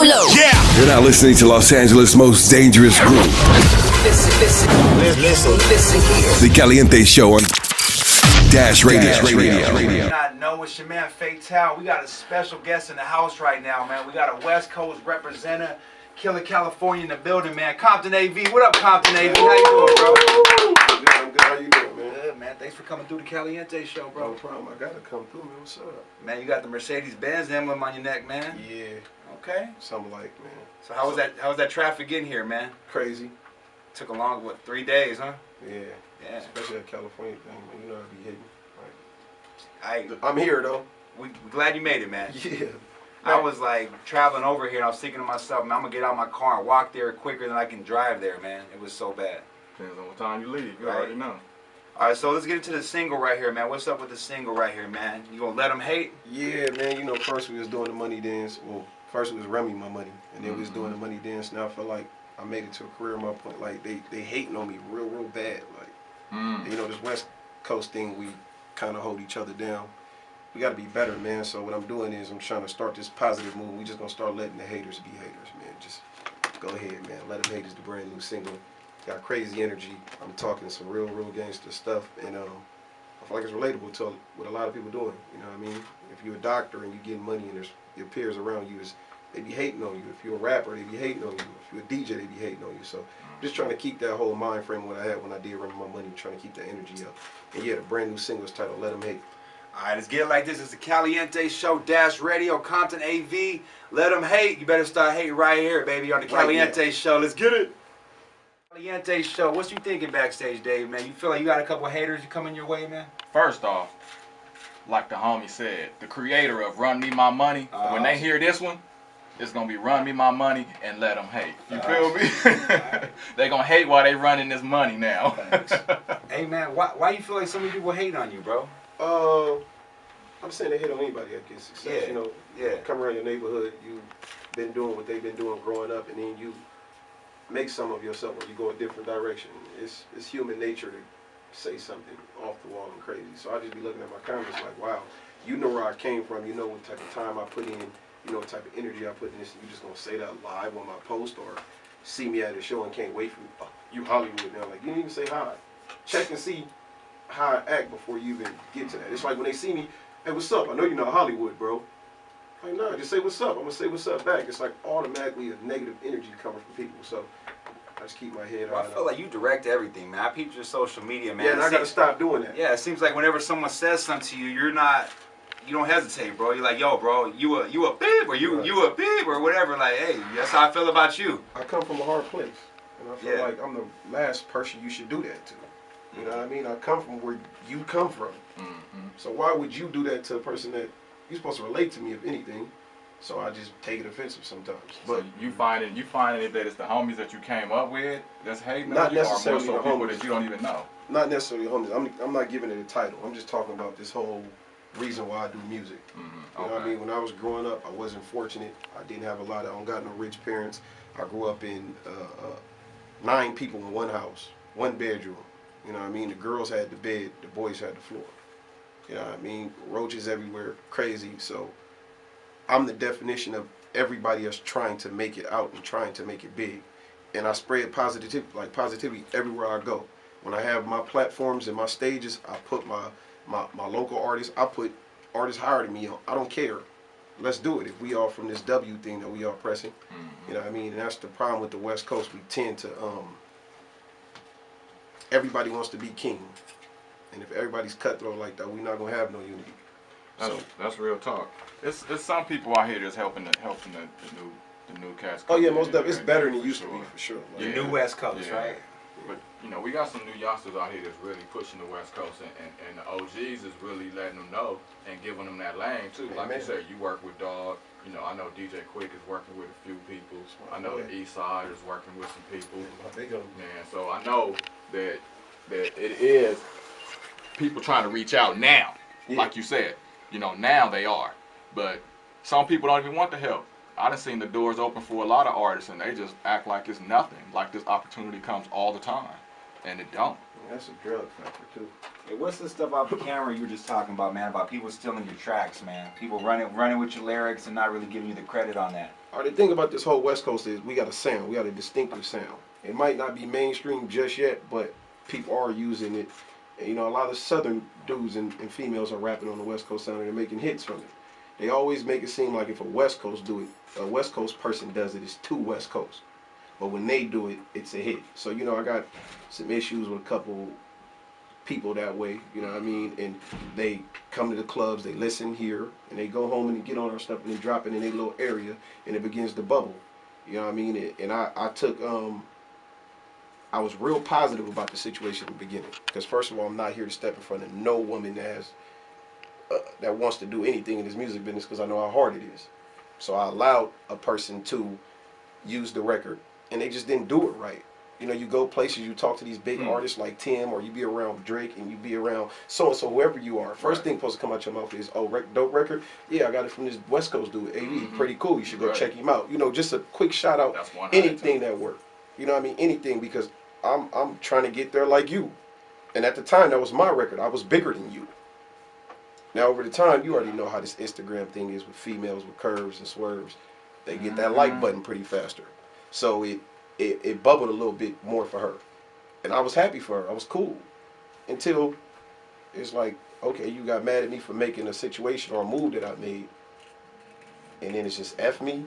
Yeah! You're now listening to Los Angeles' most dangerous group. Listen here. The Kaliente Show on Dash Radio. Not know it's your man Fatal. We got a special guest in the house right now, man. We got a West Coast representative, Killer California in the building, man. Compton Av. What up, Compton Av? How you doing, bro? I'm good. How you doing, man? Good, man. Thanks for coming through the Caliente Show, bro. No problem. I gotta come through, man. What's up? Man, you got the Mercedes-Benz emblem on your neck, man. Yeah. Okay. Something like, man. So how was that traffic in here, man? Crazy. Took a long, 3 days, huh? Yeah. Yeah. Especially that California thing, man. You know I be hitting. Right. I'm here though. We glad you made it, man. Yeah. I was like traveling over here and I was thinking to myself, man, I'm gonna get out of my car and walk there quicker than I can drive there, man. It was so bad. Depends on what time you leave. You Right. already know. All right, so let's get into the single right here, man. What's up with the single right here, man? You gonna let them hate? Yeah, man. You know, first we was doing the money dance. Well, first it was Remy my money, and then we was doing the money dance. Now I feel like I made it to a career. My point, like they hating on me real bad. Like you know, this West Coast thing, we kind of hold each other down. We got to be better, man. So what I'm doing is I'm trying to start this positive move. We just gonna start letting the haters be haters, man. Just go ahead, man. Let them hate is the brand new single. Got crazy energy. I'm talking some real gangster stuff, and I feel like it's relatable to what a lot of people doing. You know what I mean? If you're a doctor and you get money and there's your peers around you, they be hating on you. If you're a rapper, they be hating on you. If you're a DJ, they be hating on you. So just trying to keep that whole mind frame what I had when I did Run My Money, trying to keep that energy up. And yeah, the brand new single is titled Let 'Em Hate. All right, let's get it like this. It's the Caliente Show, Dash Radio, Compton AV. Let them hate. You better start hating right here, baby, on the Caliente Show. Let's get it. Caliente Show. What you thinking backstage, Dave, man? You feel like you got a couple haters coming your way, man? First off, like the homie said, the creator of Run Me My Money, when they hear this one, it's going to be Run Me My Money and Let Them Hate. You feel me? They going to hate while they running this money now. Hey, man, why you feel like so many people hate on you, bro? I'm saying they hit on anybody, I guess. Success, you know, come around your neighborhood, you've been doing what they've been doing growing up, and then you make some of yourself when you go a different direction. It's human nature to say something off the wall and crazy. So I just be looking at my comments like, wow, you know where I came from, you know what type of time I put in, you know what type of energy I put in this, and you just gonna say that live on my post or see me at a show and can't wait for me. Oh, you Hollywood now. Like, you didn't even say hi. Check and see how I act before you even get to that. It's like when they see me, hey, what's up? I know you're not Hollywood, bro. Like, no, just say what's up. I'm gonna say what's up back. It's like automatically a negative energy coming from people. So I just keep my head Well, on. I feel like you direct everything, man. I peeped your social media, man. Yeah, and I gotta stop doing that. Yeah, it seems like whenever someone says something to you, you don't hesitate, bro. You're like, yo, bro, you a beep or you a beep or whatever. Like, hey, that's how I feel about you. I come from a hard place, and I feel like I'm the last person you should do that to. You know what I mean? I come from where you come from. So why would you do that to a person that you're supposed to relate to me, if anything? So I just take it offensive sometimes. But so you finding that it's the homies that you came up with that's hating not on you, or more necessarily so the people homies that you don't even know? Not necessarily homies. I'm not giving it a title. I'm just talking about this whole reason why I do music. You know what I mean? When I was growing up, I wasn't fortunate. I didn't have I don't got no rich parents. I grew up in 9 people in one house, 1 bedroom. You know what I mean? The girls had the bed, the boys had the floor. You know what I mean? Roaches everywhere, crazy. So I'm the definition of everybody else trying to make it out and trying to make it big. And I spread positivity everywhere I go. When I have my platforms and my stages, I put my local artists, I put artists higher than me on. I don't care. Let's do it. If we all from this W thing that we all pressing, you know what I mean? And that's the problem with the West Coast. We tend to, everybody wants to be king. And if everybody's cutthroat like that, we're not going to have no unity. That's real talk. It's some people out here that's helping the new cats. Oh yeah, most definitely. It's better than it used to be for sure. The new West Coast, right? But you know, we got some new youngsters out here that's really pushing the West Coast, and the OGs is really letting them know and giving them that lane too. Like you said, you work with Dog. You know, I know DJ Quick is working with a few people. I know the East Side is working with some people. Man, so I know that it is people trying to reach out now. Like you said, you know, now they are. But some people don't even want the help. I done seen the doors open for a lot of artists and they just act like it's nothing. Like this opportunity comes all the time. And it don't. That's a drug factor too. Hey, what's the stuff off the camera you were just talking about, man? About people stealing your tracks, man. People running with your lyrics and not really giving you the credit on that. All right, the thing about this whole West Coast is we got a sound. We got a distinctive sound. It might not be mainstream just yet, but people are using it. And, you know, a lot of Southern dudes and females are rapping on the West Coast sound and they're making hits from it. They always make it seem like if a West Coast do it, a West Coast person does it, it's too West Coast. But when they do it, it's a hit. So, you know, I got some issues with a couple people that way, you know what I mean? And they come to the clubs, they listen here, and they go home and they get on our stuff and they drop it in their little area and it begins to bubble. You know what I mean? And I took, I was real positive about the situation in the beginning. Because first of all, I'm not here to step in front of no woman that has, that wants to do anything in this music business because I know how hard it is. So I allowed a person to use the record and they just didn't do it right. You know, you go places, you talk to these big artists like Tim, or you be around Drake, and you be around so-and-so, whoever you are. First thing supposed to come out your mouth is, oh, dope record? Yeah, I got it from this West Coast dude, AV, pretty cool. You should go check him out. You know, just a quick shout out, anything that worked. You know what I mean? Anything, because I'm trying to get there like you. And at the time, that was my record. I was bigger than you. Now, over the time, you already know how this Instagram thing is with females with curves and swerves. They get that like button pretty faster. So it bubbled a little bit more for her. And I was happy for her. I was cool. Until it's like, okay, you got mad at me for making a situation or a move that I made. And then it's just F me.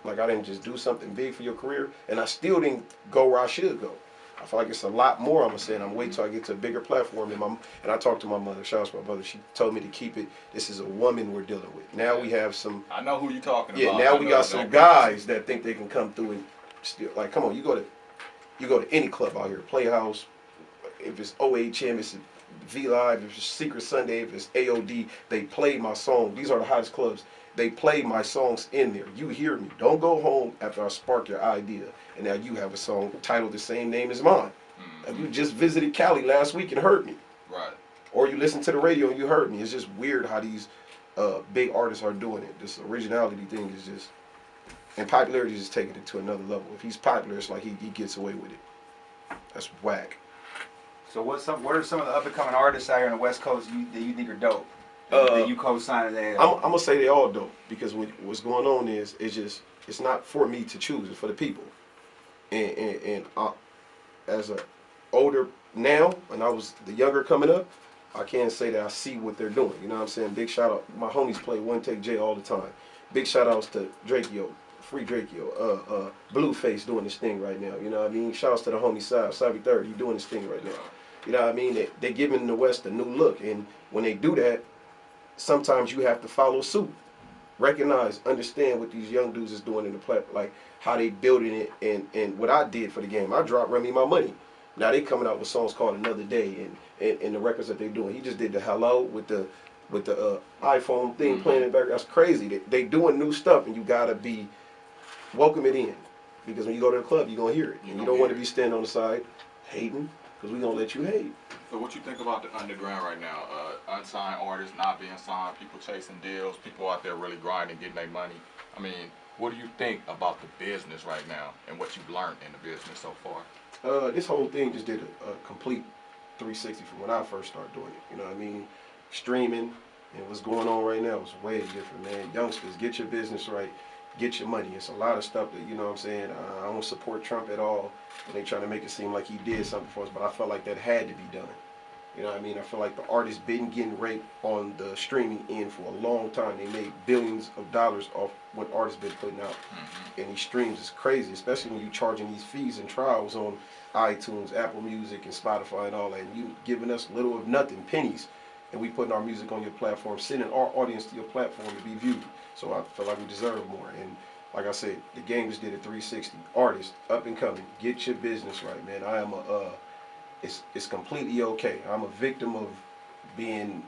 Like I didn't just do something big for your career. And I still didn't go where I should go. I feel like it's a lot more I'm going to say. And I'm waiting till I get to a bigger platform. And I talked to my mother. Shout out to my mother. She told me to keep it. This is a woman we're dealing with. Now we have some. I know who you're talking about. Yeah, now we got some guys that think they can come through and still, like, come on, you go to any club out here, Playhouse, if it's OHM, it's V Live, if it's Secret Sunday, if it's AOD, they play my song. These are the hottest clubs. They play my songs in there. You hear me. Don't go home after I spark your idea and now you have a song titled the same name as mine. You just visited Cali last week and heard me. Right. Or you listened to the radio and you heard me. It's just weird how these big artists are doing it. This originality thing is just, and popularity is just taking it to another level. If he's popular, it's like he gets away with it. That's whack. So what are some of the up-and-coming artists out here on the West Coast that you think are dope? That you co-sign today? I'm gonna say they all dope because what's going on is it's not for me to choose. It's for the people. And as a older now, and I was the younger coming up, I can't say that I see what they're doing. You know what I'm saying? Big shout out. My homies play One Take J all the time. Big shout outs to Drakeo, Free Drakeo, Blueface doing this thing right now. You know what I mean? Shouts to the homie Savvy 30, he doing this thing right now. You know what I mean? They giving the West a new look, and when they do that, sometimes you have to follow suit. Recognize, understand what these young dudes is doing in the platform, like how they building it, and what I did for the game. I dropped Remy my money. Now they coming out with songs called Another Day and the records that they doing. He just did the Hello with the iPhone thing playing in the back. That's crazy. They doing new stuff, and you gotta be welcome it in, because when you go to the club, you're gonna hear it, and you don't want to be standing on the side hating, because we gonna let you hate. So what you think about the underground right now? Unsigned artists not being signed, people chasing deals, people out there really grinding, getting their money. I mean, what do you think about the business right now and what you've learned in the business so far? This whole thing just did a complete 360 from when I first started doing it. You know what I mean? Streaming and what's going on right now is way different, man. Youngsters, get your business right, get your money. It's a lot of stuff that, you know what I'm saying, I don't support Trump at all. And they trying to make it seem like he did something for us, but I felt like that had to be done. You know what I mean? I feel like the artists been getting raped on the streaming end for a long time. They made billions of dollars off what artists been putting out. And these streams is crazy, especially when you charging these fees and trials on iTunes, Apple Music, and Spotify and all that. And you giving us little of nothing, pennies, and we putting our music on your platform, sending our audience to your platform to be viewed. So I feel like we deserve more. And like I said, the game just did a 360. Artists, up and coming, get your business right, man. I am it's completely okay. I'm a victim of being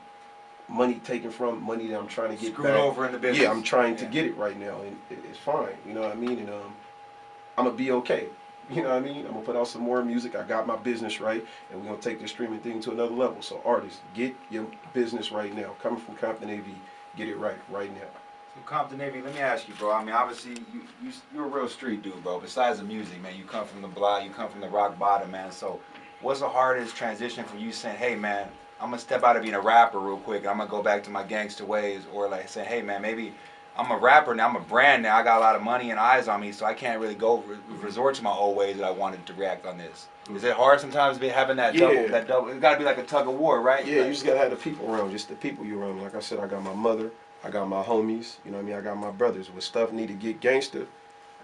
money taken from, money that I'm trying to get Screwed back. over in the business. Yeah, I'm trying to get it right now, and it's fine. You know what I mean? And I'm gonna be okay. You know what I mean? I'm gonna put out some more music. I got my business right, and we're gonna take this streaming thing to another level. So artists, get your business right now. Coming from Compton Av, get it right now. So Compton Av, let me ask you, bro. I mean, obviously you're a real street dude, bro. Besides the music, man, you come from the block, you come from the rock bottom, man. So what's the hardest transition for you saying, hey man, I'm gonna step out of being a rapper real quick and I'm gonna go back to my gangster ways, or like saying, hey man, maybe I'm a rapper now, I'm a brand now, I got a lot of money and eyes on me, so I can't really go resort to my old ways that I wanted to react on this. Is it hard sometimes having that double? It gotta be like a tug of war, right? Yeah, like, you just gotta have the people around, just the people you around. Like I said, I got my mother, I got my homies, you know what I mean? I got my brothers. When stuff need to get gangster,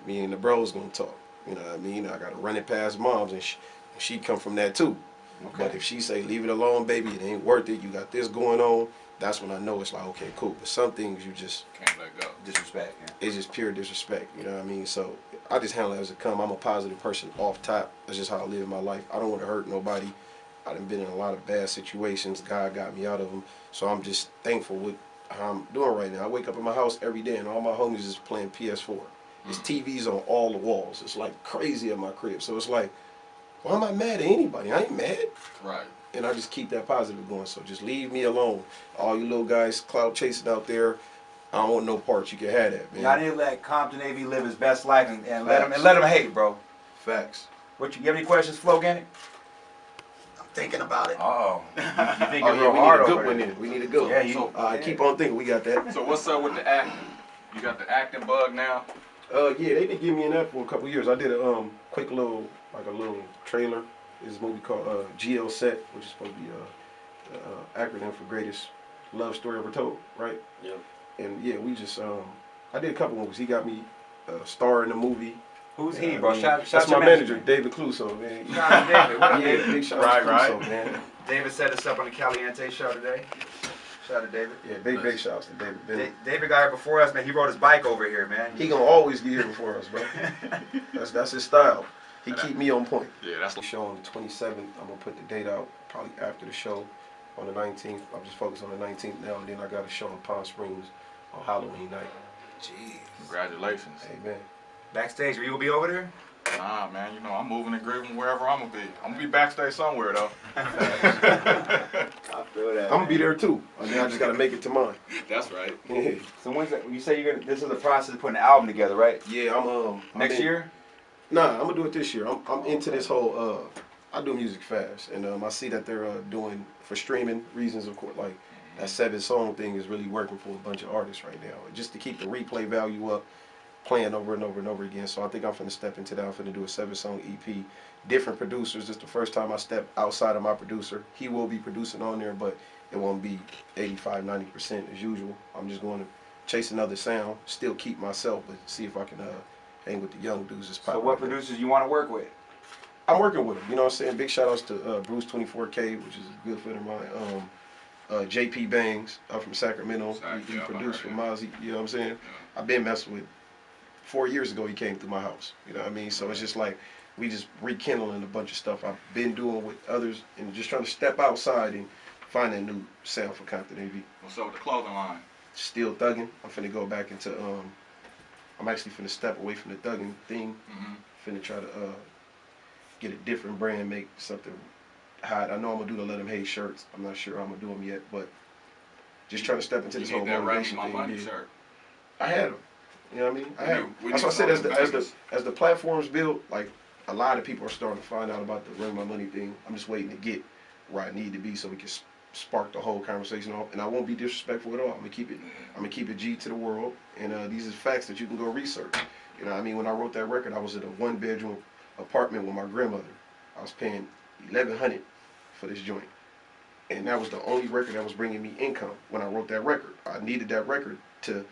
me and the bros gonna talk. You know what I mean? I gotta run it past moms, and she come from that too. Okay. But if she say, leave it alone, baby, it ain't worth it, you got this going on, that's when I know it's like, okay, cool. But some things you just can't let go. Disrespect, yeah. It's just pure disrespect, you know what I mean? So I just handle it as it come. I'm a positive person off top. That's just how I live my life. I don't want to hurt nobody. I done been in a lot of bad situations. God got me out of them. So I'm just thankful with how I'm doing right now. I wake up in my house every day and all my homies is playing PS4. There's TVs on all the walls. It's like crazy at my crib. So it's like, why am I mad at anybody? I ain't mad. Right. And I just keep that positive going. So just leave me alone. All you little guys clout chasing out there, I don't want no parts. You can have that, man. Y'all need to let Compton Av live his best life and let him hate, bro. Facts. You have any questions, Flo Gannick? I'm thinking about it. Oh, you think Oh, you're yeah, real we hard need a over good one there. then. We need a good Yeah, one. you- So, yeah. keep on thinking. We got that. So what's up with the acting? You got the acting bug now? Yeah, they been giving me an app for a couple years. I did a quick little trailer. This movie called GL Set, which is supposed to be acronym for Greatest Love Story Ever Told, right? Yep. And yeah, we just I did a couple movies. He got me a star in the movie. Who's Yeah, he, bro? I mean, Shout that's your my manager, David Cluso, man. Shout out to David. What up, Yeah, David? big shout out to Right, Cluso, man. David set us up on the Kaliente show today. Shout out to David. Yeah, big shouts to David. David got here before us, man. He rode his bike over here, man. He gonna always get here before us, bro. That's his style. He keep me on point. Yeah, that's The show on the 27th. I'm gonna put the date out probably after the show on the 19th. I'm just focused on the 19th now, and then I got a show in Palm Springs on Halloween night. Jeez. congratulations. Amen. Backstage, will you be over there? Nah, man, you know, I'm moving and grooving wherever I'm gonna be. I'm gonna be backstage somewhere though. I feel that. I'm gonna be there too. I mean, I just gotta make it to mine. That's right. Yeah, So when's that? You say this is the process of putting an album together, right? yeah. I'm Next year? Nah, I'm gonna do it this year. I'm into this whole. I do music fast, and I see that they're doing for streaming reasons, of course. Like that 7-song thing is really working for a bunch of artists right now, just to keep the replay value up, playing over and over and over again. So I think I'm finna step into that. I'm finna do a 7-song EP, different producers. This is the first time I step outside of my producer. He will be producing on there, but it won't be 85-90% as usual. I'm just going to chase another sound, still keep myself, but see if I can hang with the young dudes. So what producers you want to work with? I'm working with them. You know what I'm saying? Big shout outs to Bruce 24K, which is a good friend of mine. JP Bangs up from Sacramento. He produced for Mozzie. You know what I'm saying? I've been messing with. 4 years ago, he came through my house. You know what I mean? So it's just like we just rekindling a bunch of stuff I've been doing with others, and just trying to step outside and find a new sound for Compton Av. What's up with the clothing line? Still thugging. I'm finna go back into. I'm actually finna step away from the thugging thing. Finna try to get a different brand, make something hot. I know I'm gonna do the Let 'Em Hate shirts. I'm not sure how I'm gonna do them yet, but just trying to step into this You whole need that motivation Remy My thing. Money shirt. I had them. You know what I mean? I had them. We That's need what I said. some As the platforms build, like a lot of people are starting to find out about the Run My Money thing. I'm just waiting to get where I need to be so we can spark the whole conversation off. And I won't be disrespectful at all. I'm gonna keep it G to the world. And these are facts that you can go research. You know what I mean? When I wrote that record, I was in a 1-bedroom apartment with my grandmother. I was paying $1,100 for this joint. And that was the only record that was bringing me income when I wrote that record. I needed that record to,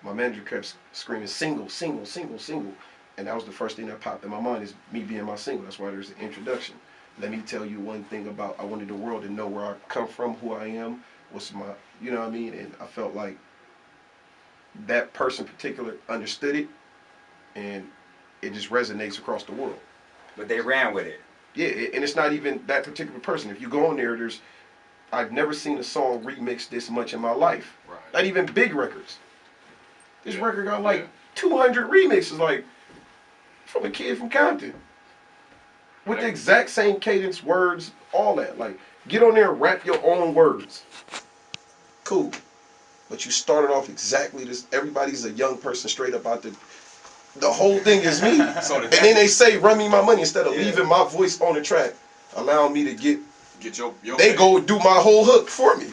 my manager kept screaming, single, single, single, single. And that was the first thing that popped in my mind, is me being my single. That's why there's an introduction. Let me tell you one thing about, I wanted the world to know where I come from, who I am, what's my, you know what I mean? And I felt like that person in particular understood it, and it just resonates across the world. But they ran with it. Yeah, and it's not even that particular person. If you go on there, I've never seen a song remixed this much in my life. Right. Not even big records. This record got like Yeah. 200 remixes, like, from a kid from Compton. With the exact same cadence, words, all that. Like, get on there and rap your own words. Cool. But you started off exactly this. Everybody's a young person straight up out the whole thing is me. So And then they say, run me my money, instead of leaving my voice on the track. allowing me to get your they pay. go do my whole hook for me.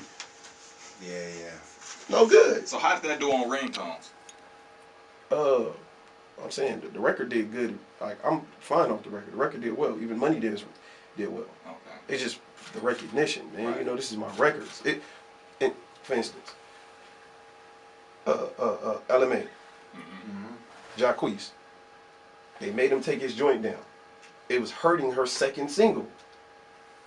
Yeah. No good. So how did that do on ringtones? I'm saying the record did good. Like I'm fine off the record. The record did well. Even Money did well. Okay. It's just the recognition, man. Right. You know, this is my records. For instance, LMA, Jacquees. They made him take his joint down. It was hurting her second single.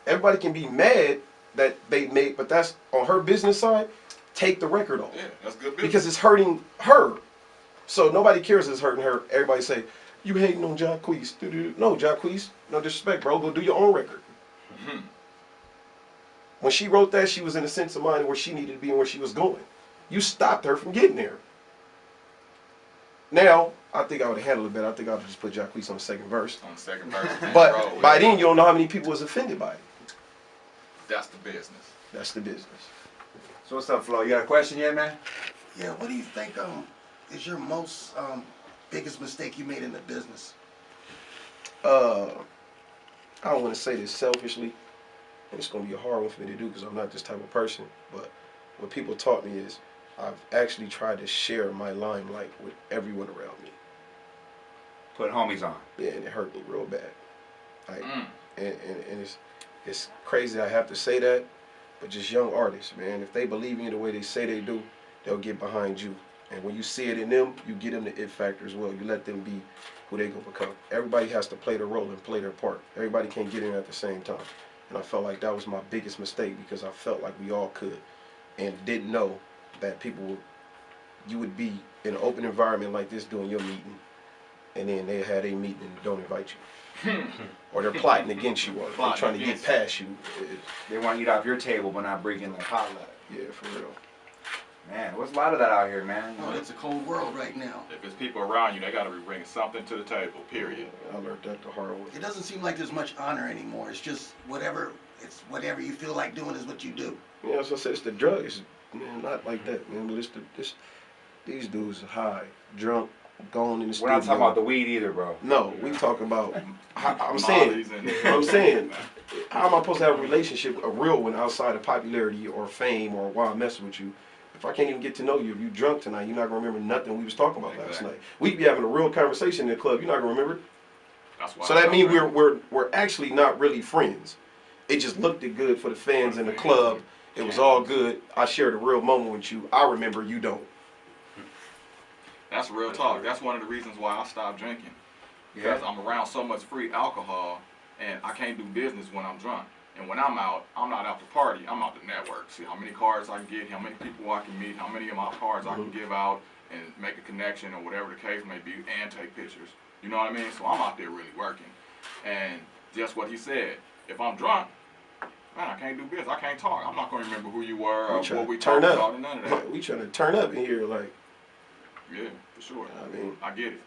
Everybody can be mad that they made, but that's on her business side. Take the record off. Yeah, that's good business. Because it's hurting her. So nobody cares it's hurting her. Everybody say, you hating on Jacquees. No, Jacquees, no disrespect, bro. Go do your own record. Mm-hmm. When she wrote that, she was in a sense of mind where she needed to be and where she was going. You stopped her from getting there. Now, I think I would have handled it better. I think I would have just put Jacquees on the second verse. On the second verse. But Bro, by then, you don't know how many people was offended by it. that's the business. That's the business. So what's up, Flo? You got a question yet, man? Yeah, what do you think is your most biggest mistake you made in the business? I don't want to say this selfishly, and it's going to be a hard one for me to do because I'm not this type of person, but what people taught me is I've actually tried to share my limelight with everyone around me. Put homies on. Yeah, and it hurt me real bad. Like, and it's crazy I have to say that, but just young artists, man, if they believe in you the way they say they do, they'll get behind you. And when you see it in them, you get them the it factor as well. You let them be who they gonna become. Everybody has to play their role and play their part. Everybody can't get in at the same time. And I felt like that was my biggest mistake because I felt like we all could and didn't know that you would be in an open environment like this doing your meeting, and then they had a meeting and don't invite you. Or they're plotting against you, or they're trying to get past you. They want to eat off your table, but not bring in the potluck. Yeah, for real. Man, what's a lot of that out here, man? Oh, it's a cold world right now. If it's people around you, they got to be bringing something to the table, period. I learned that the hard way. It doesn't seem like there's much honor anymore. It's just whatever you feel like doing is what you do. Yeah, as I said, it's the drugs. Man, not like that, man. But these dudes are high, drunk, gone in the studio. We're not talking about the weed either, bro. No, we talking about. I'm Molly's saying, how am I supposed to have a relationship, a real one, outside of popularity or fame or why I'm messing with you? If I can't even get to know you, if you drunk tonight, you're not gonna remember nothing we was talking about last night. We be having a real conversation in the club. You're not gonna remember. That's why. So that means we're actually not really friends. It just looked good for the fans in the club. It was all good. I shared a real moment with you. I remember, you don't. That's real talk. That's one of the reasons why I stopped drinking. Because I'm around so much free alcohol, and I can't do business when I'm drunk. And when I'm out, I'm not out to party. I'm out to network. See how many cards I can get, how many people I can meet, how many of my cards I can give out and make a connection or whatever the case may be, and take pictures. You know what I mean? So I'm out there really working. And just what he said, if I'm drunk, man, I can't do business. I can't talk. I'm not going to remember who you were or what we talked about and none of that. We trying to turn up in here, like. Yeah, for sure. I mean, I get it.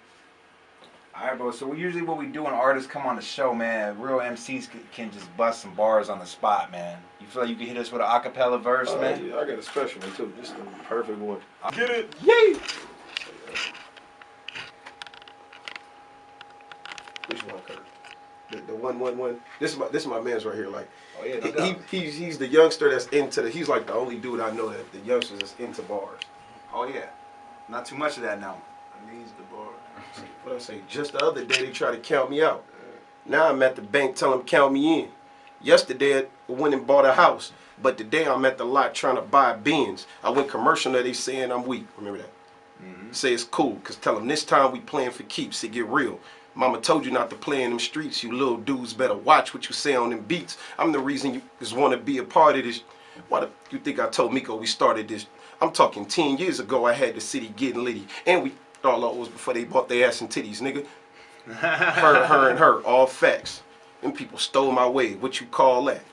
All right, bro. So usually what we do when artists come on the show, man, real MCs can just bust some bars on the spot, man. You feel like you can hit us with an acapella verse, man? Yeah, I got a special one too. This is the perfect one. Get it? Yay! Which one, Kurt? The 111. This is my man's right here. Like, Oh yeah, no doubt. he's the youngster that's into he's like the only dude I know that the youngsters that's into bars. Oh yeah. Not too much of that now. Needs the bar. What I say? Just the other day they tried to count me out. Now I'm at the bank telling them count me in. Yesterday I went and bought a house, but today I'm at the lot trying to buy a Benz. I went commercial there, they saying I'm weak. Remember that? Say it's cool, cause tell them this time we playing for keeps. It get real. Mama told you not to play in them streets. You little dudes better watch what you say on them beats. I'm the reason you just want to be a part of this. Why do you think I told Miko we started this? I'm talking 10 years ago I had the city getting litty. And we all that was before they bought their ass and titties, nigga. her and her, all facts. Them people stole my way. What you call that?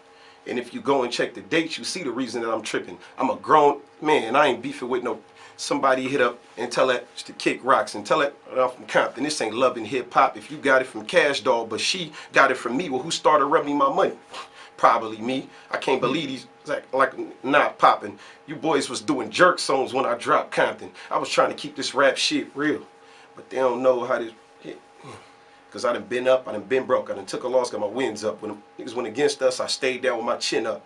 And if you go and check the dates, you see the reason that I'm tripping. I'm a grown man. I ain't beefing with no somebody hit up and tell that to kick rocks and tell that I'm from Compton. This ain't loving hip hop. If you got it from Cash Doll, but she got it from me. Well, who started rubbing my money? Probably me. I can't believe these like not popping. You boys was doing jerk songs when I dropped Compton. I was trying to keep this rap shit real, but they don't know how to. Because I done been up, I done been broke, I done took a loss, got my wins up. When them niggas went against us, I stayed down with my chin up.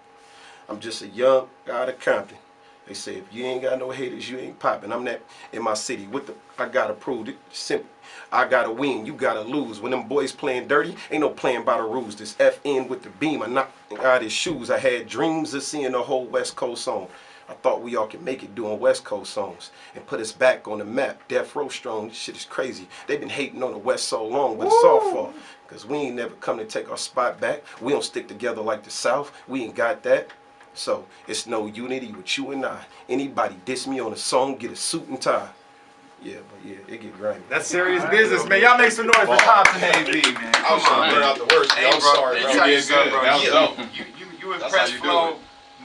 I'm just a young guy out of Compton. They say if you ain't got no haters, you ain't popping. I'm that in my city. I gotta prove it. Simple. I gotta win. You gotta lose. When them boys playing dirty, ain't no playing by the rules. This FN with the beam, I knocked out his shoes. I had dreams of seeing the whole West Coast on. I thought we all could make it doing West Coast songs and put us back on the map. Death Row strong. This shit is crazy. They've been hating on the West so long, but it's all fault. Cause we ain't never come to take our spot back. We don't stick together like the South. We ain't got that. So it's no unity with you and I. Anybody diss me on a song, get a suit and tie. Yeah, but yeah, it get grimy. That's serious business, man. Y'all make some noise for Compton AV, man. I'm trying to learn out the words. Hey, I'm bro, sorry, let bro. me tell you something, bro. That was dope. You That's impress how you do Flo it.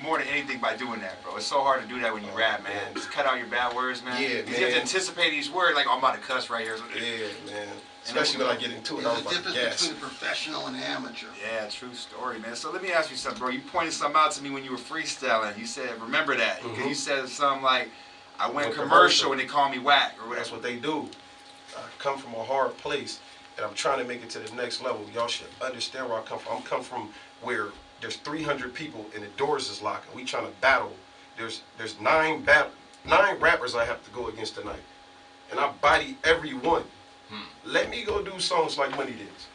more than anything by doing that, bro. It's so hard to do that when you rap, man. man. Just cut out your bad words, man. Yeah, 'Cause you have to man. anticipate each word, like, oh, I'm about to cuss right here. Yeah, man. Especially when I get into it, There's I'm a about to difference gas. between a professional and an amateur. Yeah, true story, man. So let me ask you something, bro. You pointed something out to me when you were freestyling. You said, remember that. Because you said something like, I went commercial and they call me whack, or whatever. That's what they do. I come from a hard place, and I'm trying to make it to the next level. Y'all should understand where I come from. I'm come from where there's 300 people and the doors is locked, and we trying to battle. There's nine rappers I have to go against tonight, and I body every one. Let me go do songs like Money Dance,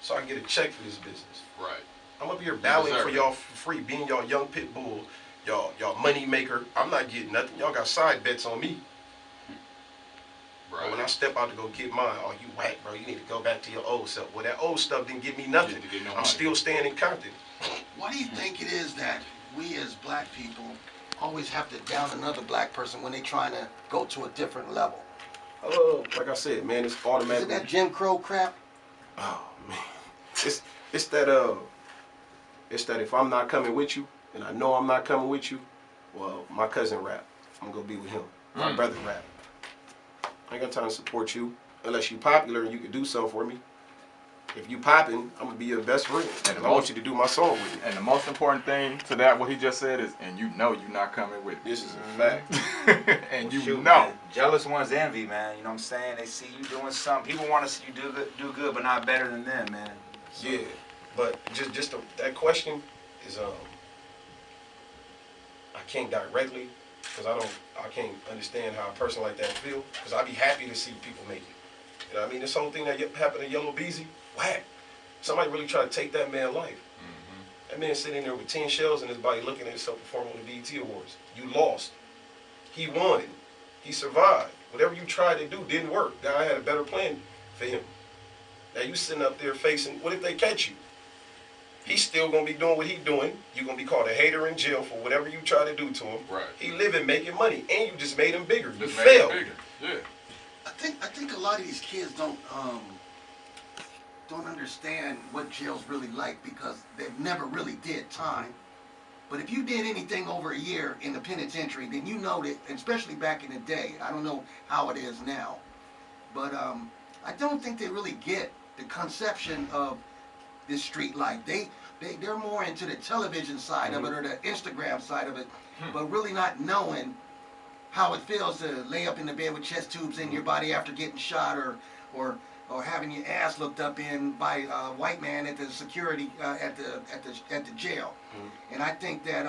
so I can get a check for this business. Right. I'm up here battling deserve for it. y'all for free, being y'all young pit bull, y'all money maker. I'm not getting nothing. Y'all got side bets on me. But when I step out to go get mine, oh, you whack, bro. You need to go back to your old self. Well, that old stuff didn't give me nothing. Didn't get no I'm money. still staying in Compton. Why do you think it is that we as black people always have to down another black person when they trying to go to a different level? Like I said, man, it's Is automatic. it that Jim Crow crap? Oh man, it's that if I'm not coming with you, and I know I'm not coming with you, well, my cousin rap. I'm gonna be with him. My brother rap. I ain't got time to support you unless you popular and you can do something for me. If you popping, I'm gonna be your best friend. And I want you to do my song with me. And the most important thing to that, what he just said is, and you know you're not coming with me. This is a fact. And you Shoot, know. man. Jealous ones envy, man. You know what I'm saying? They see you doing something. People want to see you do good, but not better than them, man. So, Yeah, but that question is I can't directly because I can't understand how a person like that feel because I'd be happy to see people make it. You know what I mean? This whole thing that happened to Yellow Beezy, whack. Somebody really tried to take that man's life. That man sitting there with 10 shells in his body looking at himself perform on the BET Awards. You lost. He won. He survived. Whatever you tried to do didn't work. God had a better plan for him. Now you sitting up there facing, what if they catch you? He's still gonna be doing what he's doing. You're gonna be called a hater in jail for whatever you try to do to him. Right. He living, making money, and you just made him bigger. You Just made it failed. bigger. Yeah. I think a lot of these kids don't understand what jail's really like because they've never really did time. But if you did anything over a year in the penitentiary, then you know that, especially back in the day, I don't know how it is now, but I don't think they really get the conception of this street life. They're more into the television side of it or the Instagram side of it, but really not knowing how it feels to lay up in the bed with chest tubes in your body after getting shot or having your ass looked up in by a white man at the security at the jail. And I think that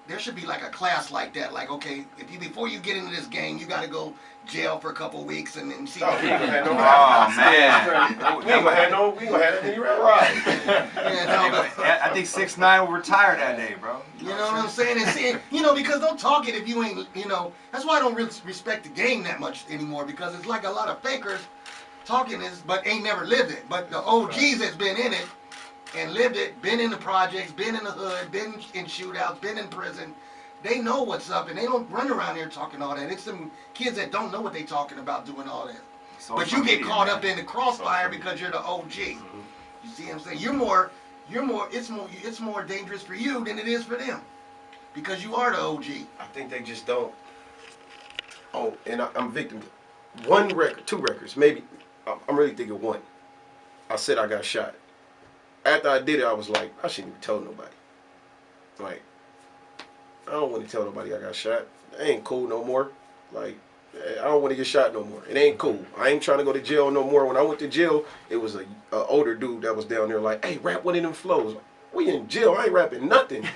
there should be like a class like that. Like, okay, before you get into this game, you got to go jail for a couple of weeks and then see. Oh, we ain't gonna have no Oh, man. We ain't gonna have any rap. Right. Yeah, no, but, I think 6ix9ine will retire that day, bro. you know what I'm saying? And see, because don't talk it if you ain't, that's why I don't really respect the game that much anymore, because it's like a lot of fakers talking this, but ain't never lived it. But the OGs that's been in it and lived it, been in the projects, been in the hood, been in shootouts, been in prison, they know what's up, and they don't run around here talking all that. It's some kids that don't know what they talking about doing all that. But you get caught up in the crossfire because you're the OG. You see what I'm saying? It's more dangerous for you than it is for them, because you are the OG. I think they just don't. Oh, and I'm victim to one record, 2 records, maybe. I'm really thinking 1. I said I got shot. After I did it, I was like, I shouldn't even tell nobody. Like, I don't want to tell nobody I got shot. I ain't cool no more. Like, I don't want to get shot no more. It ain't cool. I ain't trying to go to jail no more. When I went to jail, it was a older dude that was down there like, hey, rap one of them flows. We in jail. I ain't rapping nothing.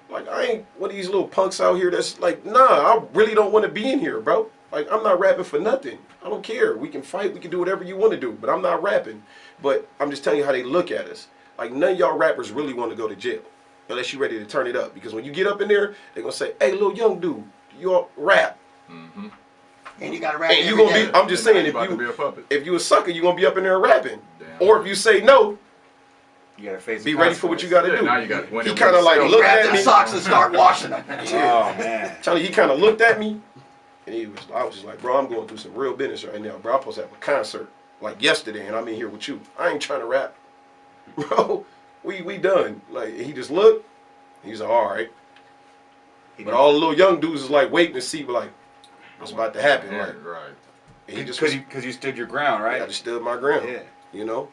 Like, I ain't one of these little punks out here that's like, nah, I really don't want to be in here, bro. Like, I'm not rapping for nothing. I don't care. We can fight. We can do whatever you want to do. But I'm not rapping. But I'm just telling you how they look at us. Like, none of y'all rappers really want to go to jail. Unless you're ready to turn it up. Because when you get up in there, they're going to say, hey, little young dude, you all rap. And you got to rap And you every gonna day. be, I'm just saying, if you a sucker, you going to be up in there rapping. Or if you say no, You gotta face be ready for what you got to do. Now you got He kind of like looked Grab at them me. socks and start washing them. Oh man. Tell you, he kind of looked at me, and I was just like, bro, I'm going through some real business right now, bro. I'm supposed to have a concert like yesterday, and I'm in here with you. I ain't trying to rap, bro. We done. Like, he just looked. He's like, all right. But all the little young dudes is like waiting to see, like, what's about to happen. Like, and he just Because you stood your ground, right? I just stood my ground. Yeah. You know,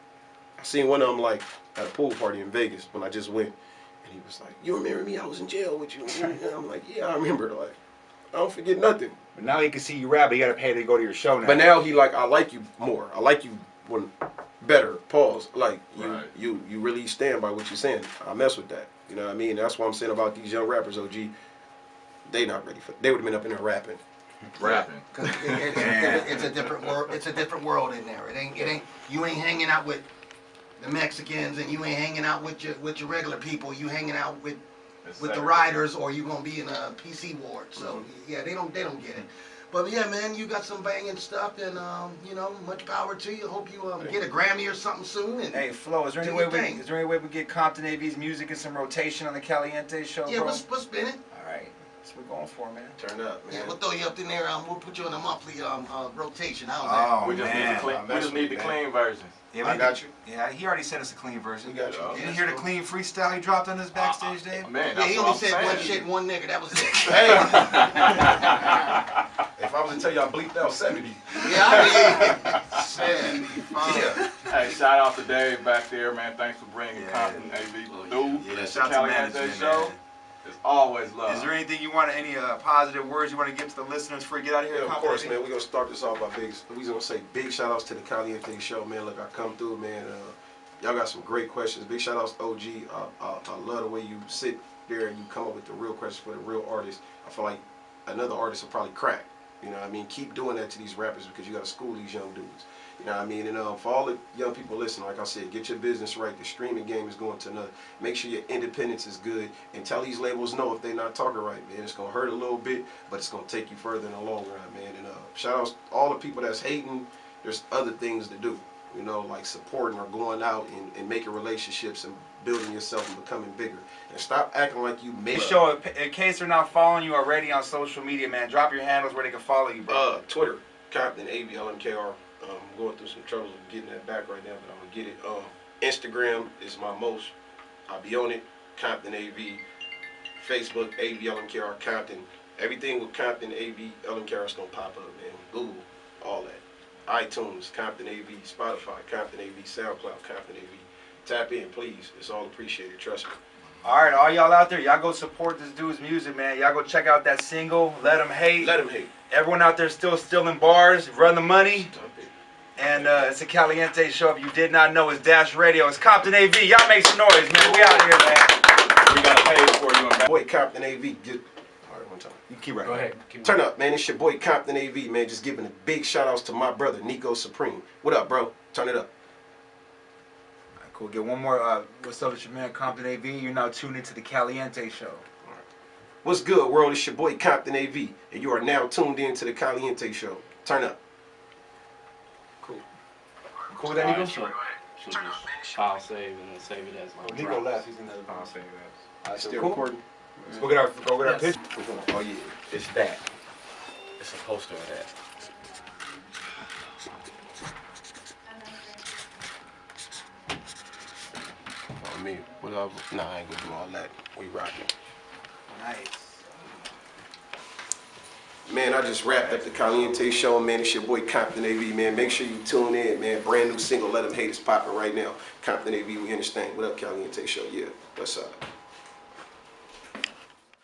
I seen one of them like at a pool party in Vegas when I just went, and he was like, "You remember me? I was in jail with you." And I'm like, "Yeah, I remember." Like, I don't forget nothing. But now he can see you rap, but you gotta pay to go to your show now. But now he like, I like you more. I like you when better. Pause. Like you really stand by what you're saying. I mess with that. You know what I mean? That's what I'm saying about these young rappers. OG, they not ready for. They would have been up in there rapping. Because it's a different world. It's a different world in there. It ain't. You ain't hanging out with the Mexicans, and you ain't hanging out with your regular people. You hanging out with the riders, or you gonna be in a PC ward. So yeah, they don't get it. But yeah, man, you got some banging stuff, and you know, much power to you. Hope you get a Grammy or something soon. And hey, Flo, is there any way we get Compton AV's music in some rotation on the Caliente show, yeah, bro? we'll spin it. All right, that's what we're going for, man. Turn up, man. Yeah, we'll throw you up in there. We'll put you in a monthly rotation. How's Oh, We just need the clean version. Yeah, I got you. Yeah, he already sent us a clean version. We got you. You didn't hear the clean freestyle he dropped on his backstage, Dave? Man, Yeah, that's he what only I'm said saying. one shit, one nigga. That was it. Hey, if I was to tell you I bleeped out 70. Yeah, I mean, 75. yeah. Hey, shout out to Dave back there, man. Thanks for bringing Compton AV through. Yeah, The shout out to Caliente management, show. man. It's always love. Is there anything you want, any positive words you want to give to the listeners before you get out of here? Yeah, of Compton course, AV? man. We're going to start this off by we're going to say big shout outs to the Kaliente show, man. Look, I come through, man. Y'all got some great questions. Big shout outs to OG. I love the way you sit there and you come up with the real questions for the real artists. I feel like another artist will probably crack. You know what I mean? Keep doing that to these rappers because you got to school these young dudes. You know what I mean? And for all the young people listening, like I said, get your business right. The streaming game is going to another. Make sure your independence is good. And tell these labels no if they're not talking right, man. It's going to hurt a little bit, but it's going to take you further in the long run, man. And shout outs to all the people that's hating. There's other things to do. You know, like supporting or going out and making relationships and building yourself and becoming bigger. And stop acting like you made Show, in case they're not following you already on social media, man, drop your handles where they can follow you, bro. Twitter, Compton Av LMKR. I'm going through some troubles with getting that back right now, but I'm gonna get it. Instagram is my most. I'll be on it. Compton AV. Facebook AV LMKR Compton. Everything with Compton AV LMKR is gonna pop up, man. Google, all that. iTunes, Compton AV, Spotify, Compton AV, SoundCloud, Compton AV. Tap in, please. It's all appreciated. Trust me. All right, all y'all out there, y'all go support this dude's music, man. Y'all go check out that single, Let 'Em Hate. Let him hate. Everyone out there still stealing bars, run the money. Stop it. And it's a Caliente show. If you did not know, it's Dash Radio. It's Compton AV. Y'all make some noise, man. We out here, man. We got a page for you. Boy, Compton AV. All right, one time. You keep right. Go ahead. Turn up, man. It's your boy Compton AV, man. Just giving a big shout outs to my brother, Nico Supreme. What up, bro? Turn it up. All right, cool. Get one more. What's up with your man, Compton AV? You're now tuned into the Caliente show. What's good, world? It's your boy Compton AV, and you are now tuned in to the Caliente show. Turn up. Cool. Cool with that, Nico? Sure. Should just file save and then save it as Nico drops. left. He's in the I'll say that. Still cool? recording? Let's go get our Yes. picture. Oh yeah. It's that. It's a poster of that. Oh me. What up? Nah, I ain't gonna do all that. We rocking. Nice. Man, I just wrapped up the Kaliente show, man. It's your boy Compton AV, man. Make sure you tune in, man. Brand new single, Let 'Em Hate is popping right now. Compton AV, we understand. What up, Kaliente show? Yeah, what's up?